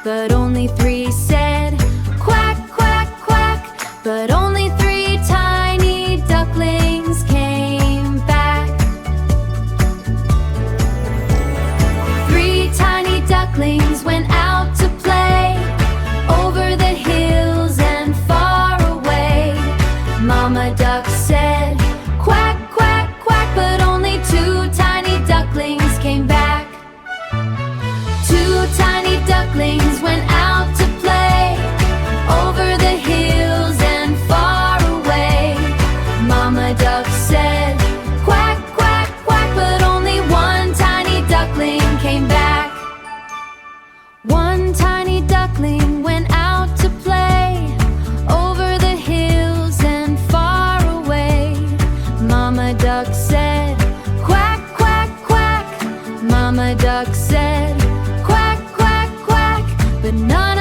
but only three said quack, quack, quack. But only three tiny ducklings came back. Three tiny ducklings went out to play over the hills and far away. Mama duck said quack, quack, quack, but only two tiny ducklings came back. Two tiny ducklings went out to play over the hills and far away. Mama duck said quack, quack, quack, but only one tiny duckling came back. One tiny duckling went out to play over the hills and far away. Mama duck said quack, quack, quack. Mama duck said quack, quack, quack, but none